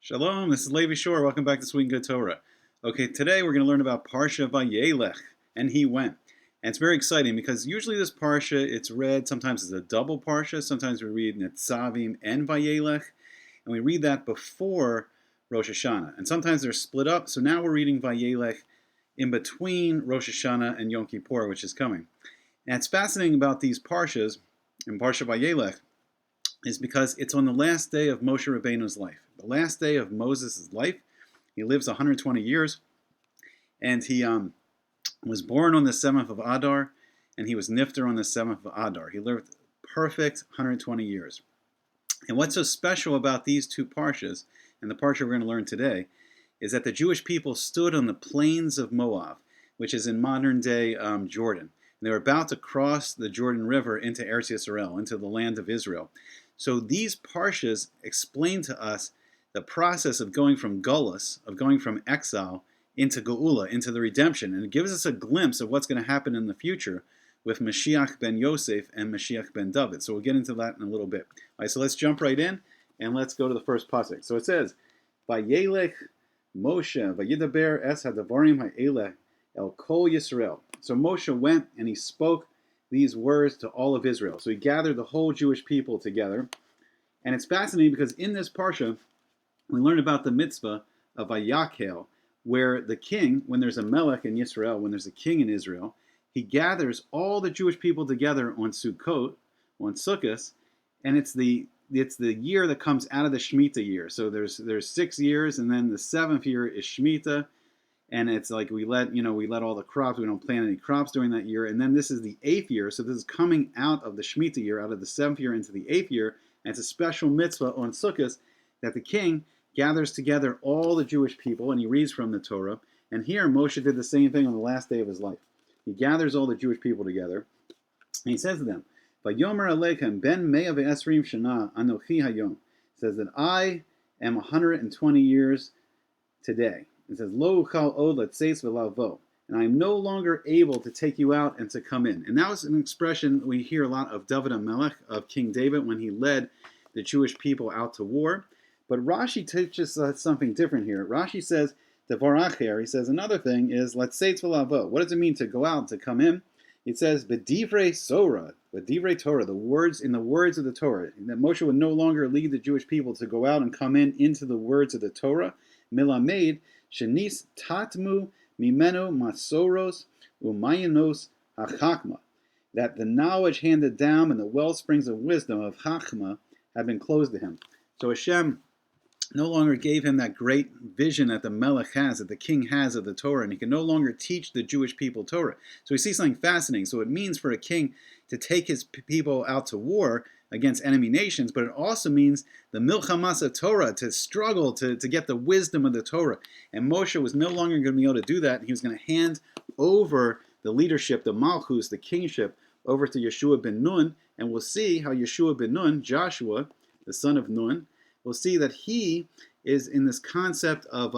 Shalom, this is Levi Shore. Welcome back to Sweet and Good Torah. Okay, today we're going to learn about Parsha Vayeilech, and he went. And it's very exciting because usually this Parsha, it's read, sometimes it's a double Parsha, sometimes we read Netzavim and Vayeilech, and we read that before Rosh Hashanah. And sometimes they're split up, so now we're reading Vayeilech in between Rosh Hashanah and Yom Kippur, which is coming. And it's fascinating about these Parshas, and Parsha Vayeilech, is because it's on the last day of Moshe Rabbeinu's life. The last day of Moses' life. He lives 120 years, and he was born on the 7th of Adar, and he was nifter on the 7th of Adar. He lived perfect 120 years. And what's so special about these two parshas, and the parsha we're going to learn today, is that the Jewish people stood on the plains of Moab, which is in modern-day Jordan. And they were about to cross the Jordan River into Eretz Yisrael, into the land of Israel. So these parshas explain to us the process of going from Gullus, of going from exile, into Geulah, into the redemption. And it gives us a glimpse of what's going to happen in the future with Moshiach ben Yosaif and Moshiach ben David. So we'll get into that in a little bit. All right, so let's jump right in, and let's go to the first pasuk. So it says, Vayeilech Moshe vayidaber es hadavarim ha'eleh el kol Yisrael. So Moshe went and he spoke these words to all of Israel. So he gathered the whole Jewish people together. And it's fascinating because in this parsha, we learn about the mitzvah of Vayeilech, where the king, when there's a melech in Yisrael, when there's a king in Israel, he gathers all the Jewish people together on Sukkot, on Sukkot, and it's the year that comes out of the Shemitah year. So there's 6 years, and then the 7th year is Shemitah. And it's like we let all the crops, we don't plant any crops during that year. And then this is the 8th year. So this is coming out of the Shemitah year, out of the 7th year into the 8th year. And it's a special mitzvah on Sukkot that the king gathers together all the Jewish people and he reads from the Torah. And here Moshe did the same thing on the last day of his life. He gathers all the Jewish people together and he says to them, Vayomer Aleichem ben mea ve'esrim shana anochi hayom. Says that I am 120 years today. It says, Lo uchal od letzeis v'lavo. And I am no longer able to take you out and to come in. And that was an expression we hear a lot of David HaMelech, of King David, when he led the Jewish people out to war. But Rashi teaches us something different here. Rashi says, Devar acher, he says another thing is, letzeis v'lavo. What does it mean to go out, to come in? It says, B'divrei Sorah, B'divrei Torah, the words of the Torah. That Moshe would no longer lead the Jewish people to go out and come in into the words of the Torah. Milamed, Shenis tatmu mimeno masoros umayanos hachakma, that the knowledge handed down and the well springs of wisdom of Chachma had been closed to him. So Hashem no longer gave him that great vision that the Melech has, that the king has of the Torah, and he can no longer teach the Jewish people Torah. So we see something fascinating. So it means for a king to take his people out to war against enemy nations, but it also means the milchamas of Torah, to struggle to get the wisdom of the Torah. And Moshe was no longer going to be able to do that. He was going to hand over the leadership, the malchus, the kingship, over to Yeshoshua bin Nun, and we'll see how Yeshoshua bin Nun, Joshua, the son of Nun, we'll see that he is in this concept of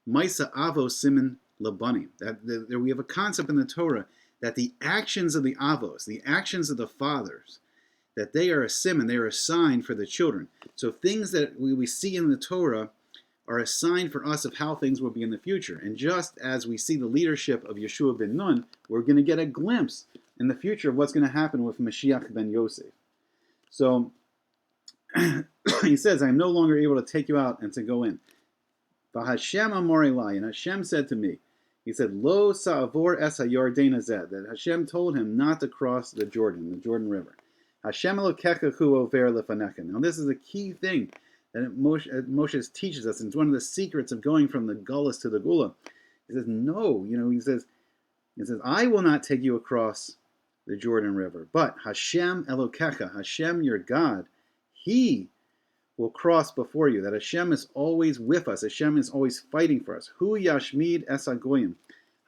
Maisa Avos Siman Labani. That we have a concept in the Torah that the actions of the Avos, the actions of the fathers, that they are a siman, they are a sign for the children. So things that we see in the Torah are a sign for us of how things will be in the future. And just as we see the leadership of Yeshoshua bin Nun, we're going to get a glimpse in the future of what's going to happen with Moshiach ben Yosaif. So he says, I am no longer able to take you out and to go in. V'Hashem amar elai, and Hashem said to me, he said, Lo sa'avor es ha'yordein hazeh, that Hashem told him not to cross the Jordan River. Hashem Elokecha hu over lefanecha. Now this is a key thing that Moshe teaches us, and it's one of the secrets of going from the Gullus to the Geulah. He says, no, he says, I will not take you across the Jordan River, but Hashem Elokecha, Hashem your God, He will cross before you. That Hashem is always with us. Hashem is always fighting for us. Hu yashmid es hagoyim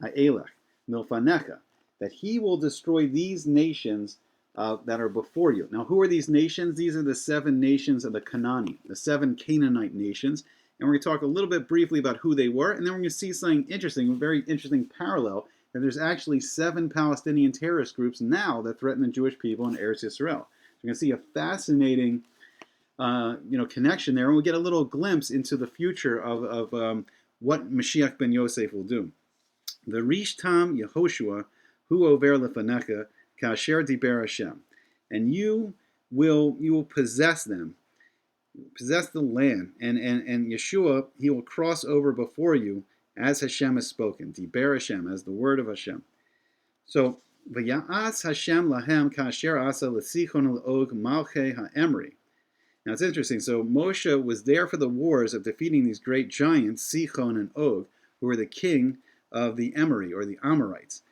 ha'elech milfanecha. That He will destroy these nations that are before you. Now, who are these nations? These are the 7 nations of the Canaanite, the 7 Canaanite nations. And we're going to talk a little bit briefly about who they were, and then we're going to see something interesting, a very interesting parallel, that there's actually 7 Palestinian terrorist groups now that threaten the Jewish people in Eretz Yisrael. So we're going to see a fascinating connection there, and we'll get a little glimpse into the future of what Mashiach ben Yosef will do. The Rishtam Yehoshua hu over lefanecha kasher diber Hashem, and you will possess them, possess the land, and Yeshua, he will cross over before you as Hashem has spoken, diber Hashem, as the word of Hashem. So v'ya'as Hashem lahem kasher asa l'sichon l'og malchei ha'emri. Now it's interesting. So Moshe was there for the wars of defeating these great giants, Sichon and Og, who were the king of the Emery, or the Amorites.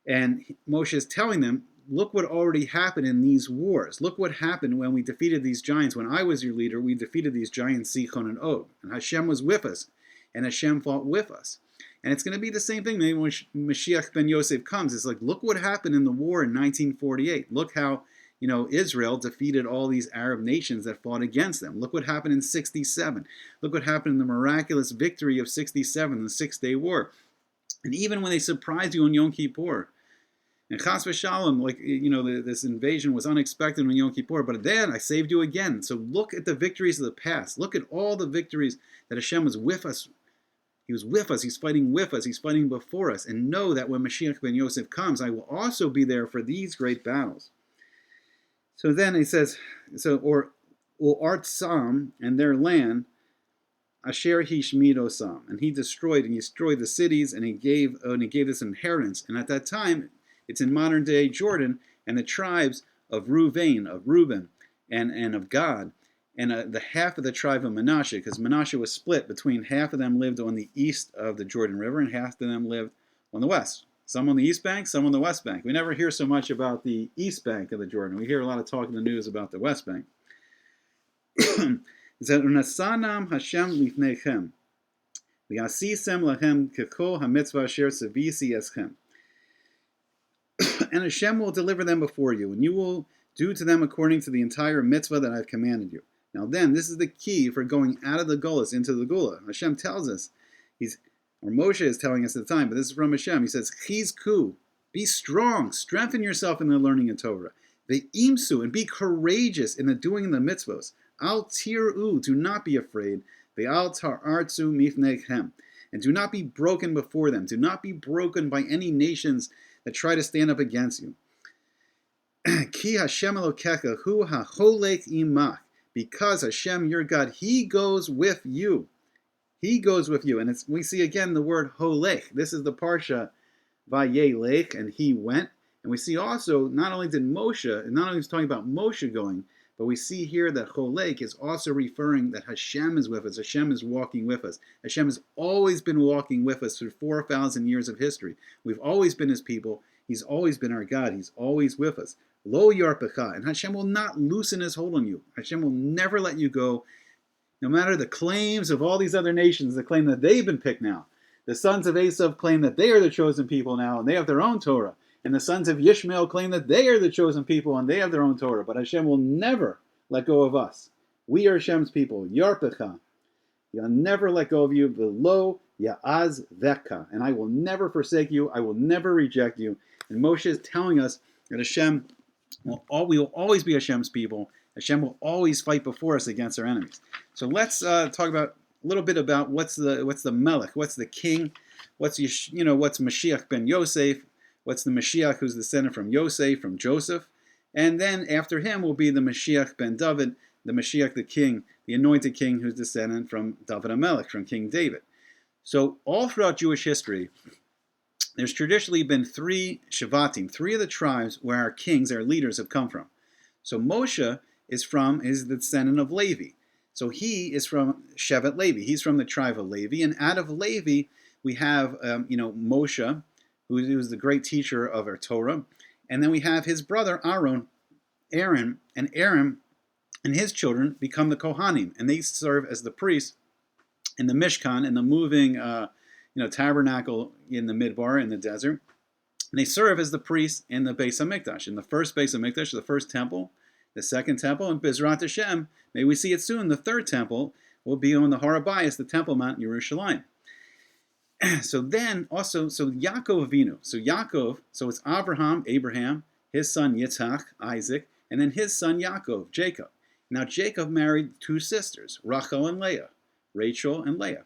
And Moshe is telling them, look what already happened in these wars. Look what happened when we defeated these giants. When I was your leader, we defeated these giants, Sichon and Og. And Hashem was with us, and Hashem fought with us. And it's going to be the same thing maybe when Mashiach ben Yosef comes. It's like, look what happened in the war in 1948. Look how Israel defeated all these Arab nations that fought against them. Look what happened in 67. Look what happened in the miraculous victory of 67, the Six-Day War. And even when they surprised you on Yom Kippur, and Chas v'Shalom, this invasion was unexpected on Yom Kippur, but then I saved you again. So look at the victories of the past. Look at all the victories that Hashem was with us. He was with us. He's fighting with us. He's fighting before us. And know that when Mashiach ben Yosef comes, I will also be there for these great battles. So then he says, or art Sam and their land, Asher Hishmido Sam, and he destroyed the cities, and he gave this inheritance. And at that time, it's in modern day Jordan, and the tribes of Reuben, and of Gad, and the half of the tribe of Manasseh, because Manasseh was split between half of them lived on the east of the Jordan River, and half of them lived on the west. Some on the east bank, some on the west bank. We never hear so much about the east bank of the Jordan. We hear a lot of talk in the news about the west bank. Nasanam Hashem lifnechem, v'yasisem lahem kekol hamitzvah asher tzavisi eschem. And Hashem will deliver them before you, and you will do to them according to the entire mitzvah that I've commanded you. Now then, this is the key for going out of the Geulah into the Geulah. Hashem tells us, or Moshe is telling us at the time, but this is from Hashem. He says, Chizku, be strong, strengthen yourself in the learning of Torah. Ve'imsu, and be courageous in the doing of the mitzvos. Al tir'u, do not be afraid. Ve'al tar'artzu mifnechem, and do not be broken before them. Do not be broken by any nations that try to stand up against you. Ki Hashem Elokecha hu ha'cholek imach, because Hashem, your God, He goes with you. He goes with you. And we see again the word holech. This is the Parsha Vayeilech, and he went. And we see also, not only he's talking about Moshe going, but we see here that holech is also referring that Hashem is with us. Hashem is walking with us. Hashem has always been walking with us through 4,000 years of history. We've always been His people. He's always been our God. He's always with us. Lo yarpecha, and Hashem will not loosen His hold on you. Hashem will never let you go. No matter the claims of all these other nations that claim that they've been picked now. The sons of Esav claim that they are the chosen people now, and they have their own Torah. And the sons of Yishmael claim that they are the chosen people, and they have their own Torah. But Hashem will never let go of us. We are Hashem's people. Yarpecha. He'll never let go of you. V'lo ya'az veka. And I will never forsake you. I will never reject you. And Moshe is telling us that Hashem we will always be Hashem's people. Hashem will always fight before us against our enemies. So let's talk about a little bit about what's the Melech, what's the king, what's Mashiach ben Yosef, what's the Mashiach who's descended from Yosaif, from Joseph, and then after him will be the Mashiach ben David, the Mashiach the king, the anointed king who's descended from David HaMelech, from King David. So all throughout Jewish history, there's traditionally been three Shavatim, three of the tribes where our kings, our leaders have come from. So Moshe is the descendant of Levi. So he is from Shevet Levi. He's from the tribe of Levi. And out of Levi, we have, Moshe, who is the great teacher of our Torah. And then we have his brother, Aaron, and Aaron and his children become the Kohanim. And they serve as the priests in the Mishkan, in the moving, tabernacle in the Midbar, in the desert. And they serve as the priests in the Beis HaMikdash, in the first Beis HaMikdash, the first temple, the second temple, and Bezrat Hashem, may we see it soon, the third temple will be on the Har HaBayis, the Temple Mount in Yerushalayim. So Yaakov Avinu, so it's Abraham, his son Yitzhak, Isaac, and then his son Yaakov, Jacob. Now Jacob married two sisters, Rachel and Leah, Rachel and Leah.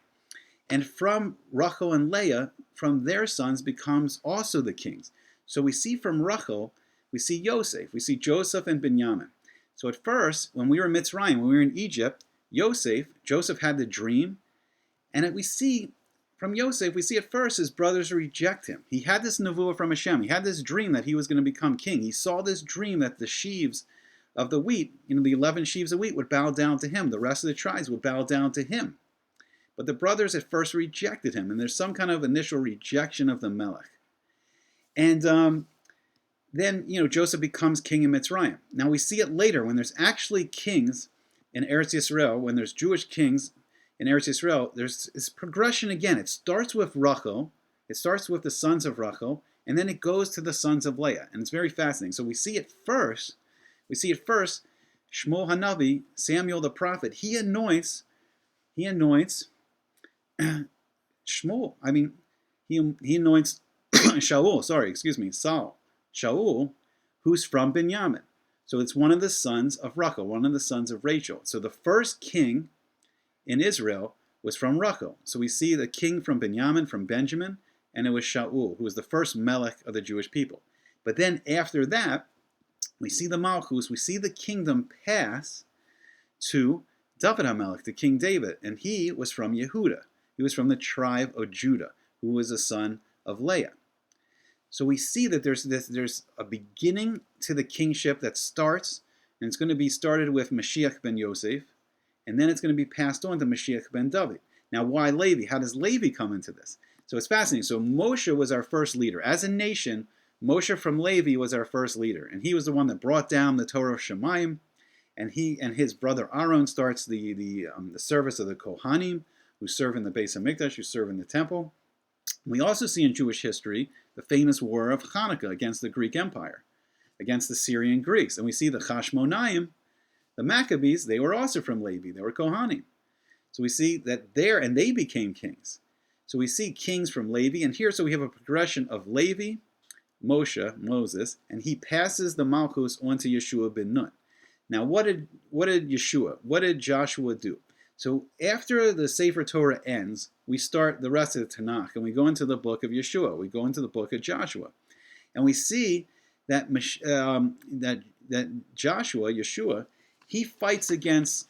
And from Rachel and Leah, from their sons becomes also the kings. So we see from Rachel, we see Yosaif, we see Joseph and Binyamin. So at first, when we were in Mitzrayim, when we were in Egypt, Joseph had the dream, and we see from Yosaif, we see at first his brothers reject him. He had this nevuah from Hashem. He had this dream that he was going to become king. He saw this dream that the sheaves of the wheat, the 11 sheaves of wheat would bow down to him. The rest of the tribes would bow down to him. But the brothers at first rejected him, and there's some kind of initial rejection of the Melech. And then, Joseph becomes king in Mitzrayim. Now we see it later when there's actually kings in Eretz Yisrael, when there's Jewish kings in Eretz Yisrael, there's this progression again. It starts with Rachel, it starts with the sons of Rachel, and then it goes to the sons of Leah. And it's very fascinating. So we see it first, Shmuel Hanavi, Samuel the prophet, he anoints Shmuel. He anoints Saul. Shaul, who's from Binyamin. So it's one of the sons of Rachel, one of the sons of Rachel. So the first king in Israel was from Rachel. So we see the king from Binyamin, from Benjamin, and it was Shaul, who was the first melech of the Jewish people. But then after that, we see the Malchus, we see the kingdom pass to David HaMelech, to King David, and he was from Yehuda. He was from the tribe of Judah, who was a son of Leah. So we see that there's a beginning to the kingship that starts, and it's going to be started with Moshiach ben Yosaif, and then it's going to be passed on to Moshiach ben David. Now, why Levi? How does Levi come into this? So it's fascinating. So Moshe was our first leader. As a nation, Moshe from Levi was our first leader, and he was the one that brought down the Torah of Shemayim, and he and his brother Aaron starts the service of the Kohanim, who serve in the Beis HaMikdash, who serve in the temple. We also see in Jewish history the famous war of Hanukkah against the Greek Empire, against the Syrian Greeks. And we see the Chashmonaim, the Maccabees, they were also from Levi. They were Kohanim. So we see that and they became kings. So we see kings from Levi. And here, so we have a progression of Levi, Moses, and he passes the Malchus on to Yeshoshua bin Nun. Now, what did Joshua do? So after the Sefer Torah ends, we start the rest of the Tanakh, and we go into the book of Yeshua. We go into the book of Joshua, and we see that Yeshua, he fights against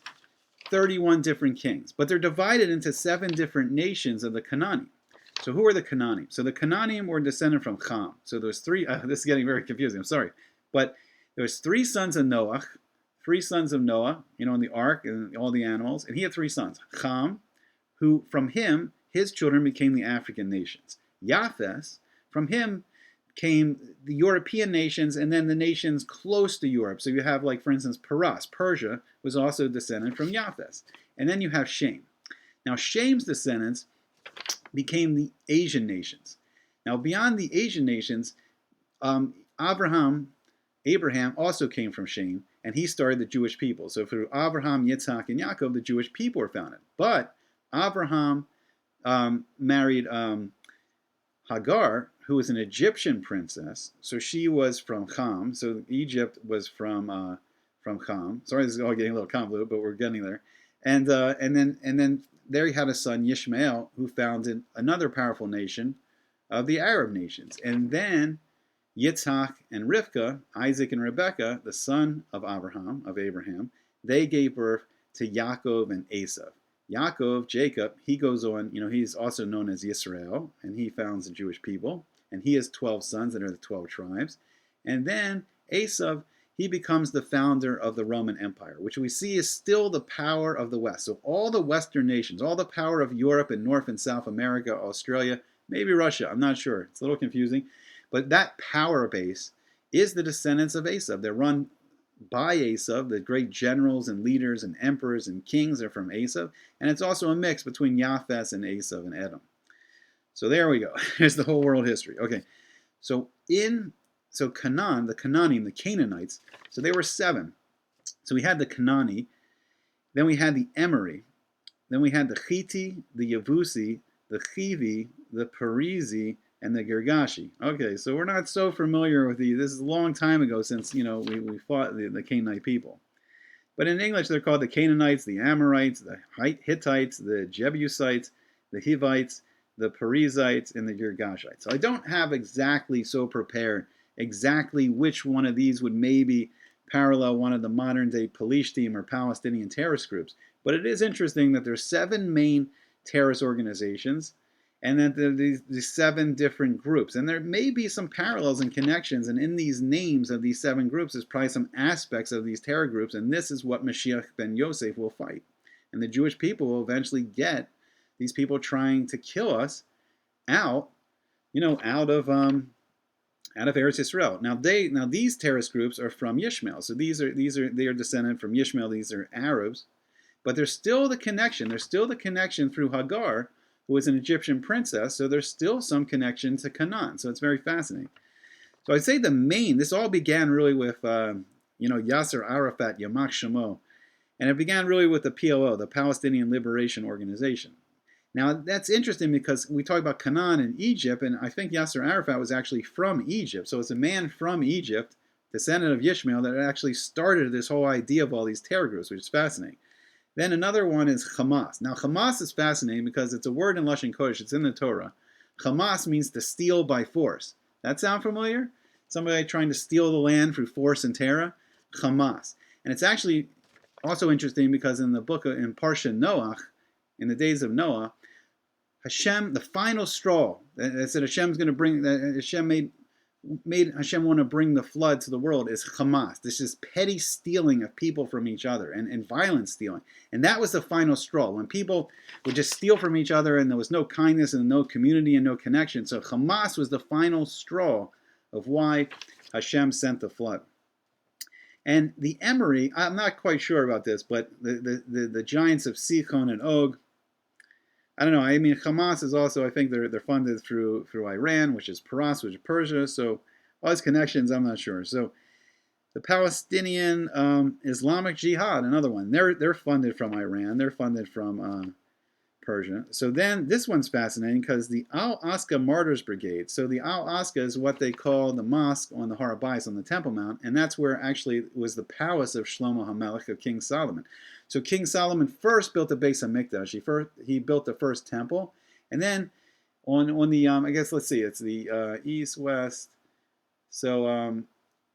31 different kings, but they're divided into 7 different nations of the Canaanim. So who are the Canaanim? So the Canaanim were descended from Ham. So there's 3. This is getting very confusing. I'm sorry, but there was 3 sons of Noah. 3 sons of Noah, in the ark and all the animals. And he had 3 sons. Ham, who from him, his children became the African nations. Japheth, from him came the European nations and then the nations close to Europe. So you have, like, for instance, Persia was also descended from Japheth. And then you have Shem. Now, Shem's descendants became the Asian nations. Now, beyond the Asian nations, Abraham also came from Shem, and he started the Jewish people. So through Abraham, Yitzhak, and Yaakov, the Jewish people were founded. But Abraham married Hagar, who was an Egyptian princess. So she was from Ham. So Egypt was from Ham. Sorry, this is all getting a little convoluted, but we're getting there. And then there he had a son, Yishmael, who founded another powerful nation of the Arab nations. And then Yitzhak and Rivka, Isaac and Rebekah, the son of Abraham, they gave birth to Yaakov and Esav. Yaakov, Jacob, he goes on, he's also known as Yisrael, and he founds the Jewish people, and he has 12 sons that are the 12 tribes. And then Esav, he becomes the founder of the Roman Empire, which we see is still the power of the West. So all the Western nations, all the power of Europe and North and South America, Australia, maybe Russia, I'm not sure, it's a little confusing. But that power base is the descendants of Esav. They're run by Esav. The great generals and leaders and emperors and kings are from Esav. And it's also a mix between Japheth and Esav and Edom. So there we go. Here's the whole world history. Okay, so Canaan, the Canaanim, the Canaanites, so they were 7. So we had the Canaani, then we had the Emori, then we had the Chiti, the Yavusi, the Chivi, the Perizi, and the Girgashi. Okay, so we're not so familiar with these. This is a long time ago since, we fought the Canaanite people. But in English, they're called the Canaanites, the Amorites, the Hittites, the Jebusites, the Hivites, the Perizzites, and the Girgashites. So I don't have exactly so prepared exactly which one of these would maybe parallel one of the modern-day Palestine or Palestinian terrorist groups. But it is interesting that there's 7 main terrorist organizations, and that there are these 7 different groups. And there may be some parallels and connections, and in these names of these 7 groups, there's probably some aspects of these terror groups, and this is what Moshiach ben Yosaif will fight. And the Jewish people will eventually get these people trying to kill us out, out of Eretz Yisrael. Now these terrorist groups are from Yishmael, so they are descended from Yishmael. These are Arabs, but there's still the connection. There's still the connection through Hagar, who was an Egyptian princess. So there's still some connection to Canaan. So it's very fascinating. So I'd say this all began really with Yasser Arafat, Yamak Shemo, and it began really with the PLO, the Palestinian Liberation Organization. Now, that's interesting because we talk about Canaan and Egypt, and I think Yasser Arafat was actually from Egypt. So it's a man from Egypt, descendant of Yishmael, that actually started this whole idea of all these terror groups, which is fascinating. Then another one is Hamas. Now, Hamas is fascinating because it's a word in Lashon Kodesh. It's in the Torah. Hamas means to steal by force. That sound familiar? Somebody trying to steal the land through force and terror? Hamas. And it's actually also interesting because in the book, in Parsha Noach, in the days of Noah, Hashem, the final straw that said Hashem's going to bring, that Hashem made Hashem want to bring the flood to the world, is Hamas. This is petty stealing of people from each other and violent stealing. And that was the final straw, when people would just steal from each other and there was no kindness and no community and no connection. So Hamas was the final straw of why Hashem sent the flood. And the Emory, I'm not quite sure about this, but the giants of Sichon and Og, I don't know. I mean, Hamas is also, I think they're funded through Iran, which is Paras, which is Persia. So all these connections, I'm not sure. So the Palestinian Islamic Jihad, another one. They're funded from Iran. They're funded from Persia. So then this one's fascinating because the Al-Aqsa Martyrs Brigade. So the Al-Aqsa is what they call the mosque on the Har HaBayis on the Temple Mount, and that's where actually was the palace of Shlomo HaMelech, of King Solomon. So King Solomon first built the Beis HaMikdash. He built the first temple, and then on the I guess let's see, it's the east west. So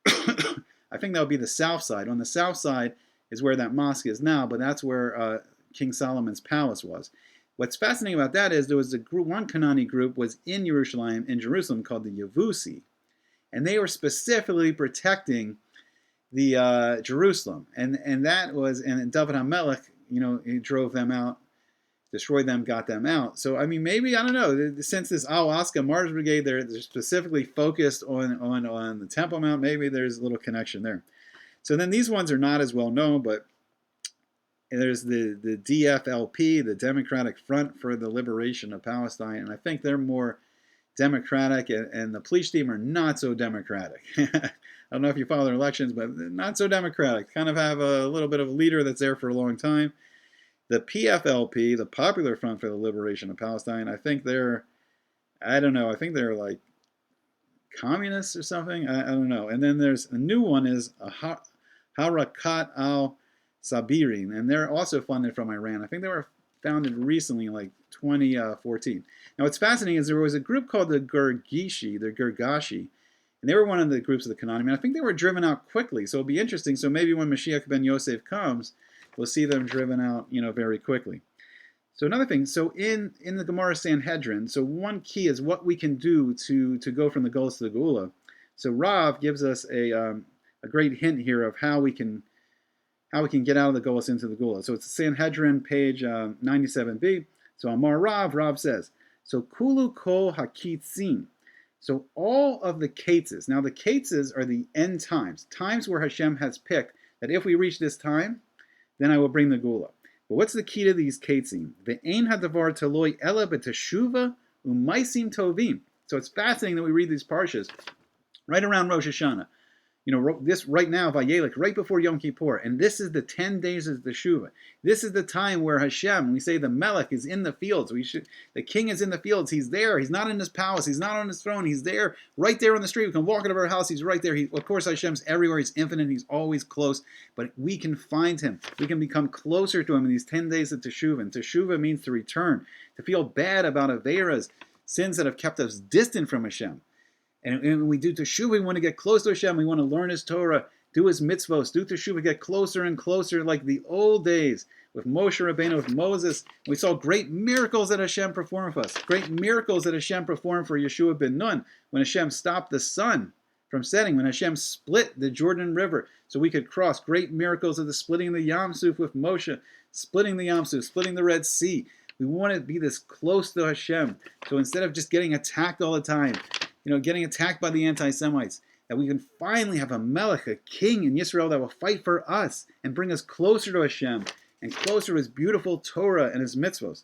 I think that would be the south side. On the south side is where that mosque is now, but that's where King Solomon's palace was. What's fascinating about that is there was one Canaanite group was in Jerusalem called the Yevusi, and they were specifically protecting the Jerusalem, and David HaMelech, he drove them out, destroyed them, got them out. So I mean, maybe, I don't know, since this Al-Aqsa Martyrs Brigade, they're specifically focused on the Temple Mount, maybe there's a little connection there. So then these ones are not as well known, but there's the DFLP, the Democratic Front for the Liberation of Palestine, and I think they're more democratic, and the police team are not so democratic. I don't know if you follow their elections, but not so democratic. Kind of have a little bit of a leader that's there for a long time. The PFLP, the Popular Front for the Liberation of Palestine, I think they're like communists or something. I don't know. And then there's a new one is a Harakat al-Sabirin, and they're also funded from Iran. I think they were founded recently, like 2014. Now what's fascinating is there was a group called the Girgashi, and they were one of the groups of the Canaan. I think they were driven out quickly, so it'll be interesting. So maybe when Moshiach ben Yosaif comes, we'll see them driven out, very quickly. So another thing, so in the Gemara Sanhedrin, so one key is what we can do to go from the Geulah to the Geulah. So Rav gives us a great hint here of how we can get out of the Geulah into the Geulah. So it's Sanhedrin, page 97b. So Amar Rav says, so Kulu Kol Hakitzim. So all of the Kates, now the Kates are the end times where Hashem has picked that if we reach this time, then I will bring the Geulah. But what's the key to these Katesim? Ve'ein hadavar taloi ela b'teshuva u'maisim tovim. So it's fascinating that we read these parshas right around Rosh Hashanah. this right now, Vayeilech, right before Yom Kippur, and this is the 10 days of the Teshuvah. This is the time where Hashem, we say the Melech is in the fields. The king is in the fields. He's there. He's not in his palace. He's not on his throne. He's there, right there on the street. We can walk out of our house. He's right there. Of course, Hashem's everywhere. He's infinite. He's always close. But we can find him. We can become closer to him in these 10 days of Teshuvah. And Teshuvah means to return, to feel bad about Averas, sins that have kept us distant from Hashem. And when we do Teshuvah, we want to get close to Hashem. We want to learn His Torah, do His mitzvos, do Teshuvah, get closer and closer like the old days with Moshe Rabbeinu, with Moses. We saw great miracles that Hashem performed for us. Great miracles that Hashem performed for Yeshoshua bin Nun when Hashem stopped the sun from setting, when Hashem split the Jordan River so we could cross. Great miracles of the splitting the Yam Suf with Moshe, splitting the Yam Suf, splitting the Red Sea. We want to be this close to Hashem. So instead of just getting attacked all the time, getting attacked by the anti-Semites, that we can finally have a melech, a king in Israel that will fight for us and bring us closer to Hashem and closer to His beautiful Torah and His mitzvos.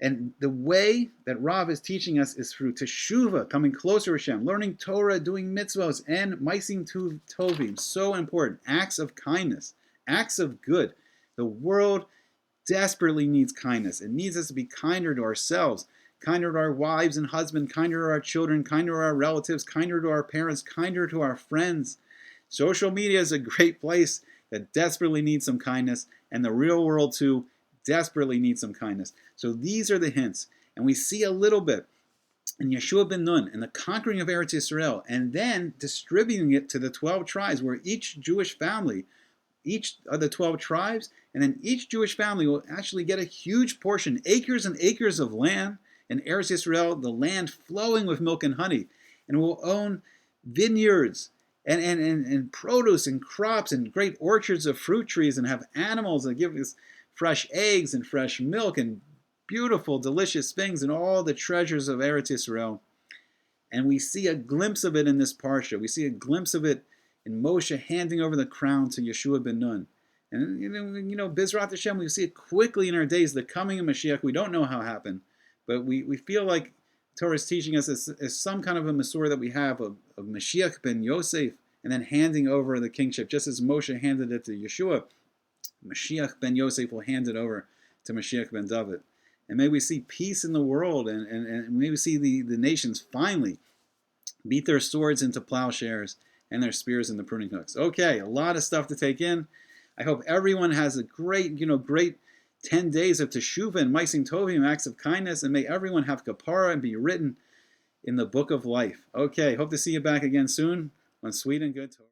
And the way that Rav is teaching us is through Teshuvah, coming closer to Hashem, learning Torah, doing mitzvos, and Maisim Tovim. So important. Acts of kindness, acts of good. The world desperately needs kindness. It needs us to be kinder to ourselves, kinder to our wives and husbands, kinder to our children, kinder to our relatives, kinder to our parents, kinder to our friends. Social media is a great place that desperately needs some kindness, and the real world too desperately needs some kindness. So these are the hints, and we see a little bit in Yeshoshua bin Nun and the conquering of Eretz Yisrael, and then distributing it to the 12 tribes, where each Jewish family, each of the 12 tribes, and then each Jewish family will actually get a huge portion, acres and acres of land, in Eretz Yisrael, the land flowing with milk and honey, and will own vineyards and produce and crops and great orchards of fruit trees, and have animals that give us fresh eggs and fresh milk and beautiful, delicious things and all the treasures of Eretz Yisrael. And we see a glimpse of it in this Parsha. We see a glimpse of it in Moshe handing over the crown to Yeshoshua bin Nun. And Bizrat Hashem, we see it quickly in our days, the coming of Moshiach. We don't know how it happened. But we feel like Torah is teaching us as some kind of a Masorah that we have of Moshiach ben Yosaif, and then handing over the kingship. Just as Moshe handed it to Yeshua, Moshiach ben Yosef will hand it over to Moshiach ben David. And may we see peace in the world, and may we see the nations finally beat their swords into plowshares and their spears into pruning hooks. Okay, a lot of stuff to take in. I hope everyone has a great 10 days of Teshuvah and Maisim Tovim, acts of kindness, and may everyone have kapara and be written in the book of life. Okay, hope to see you back again soon on Sweet and Good Torah.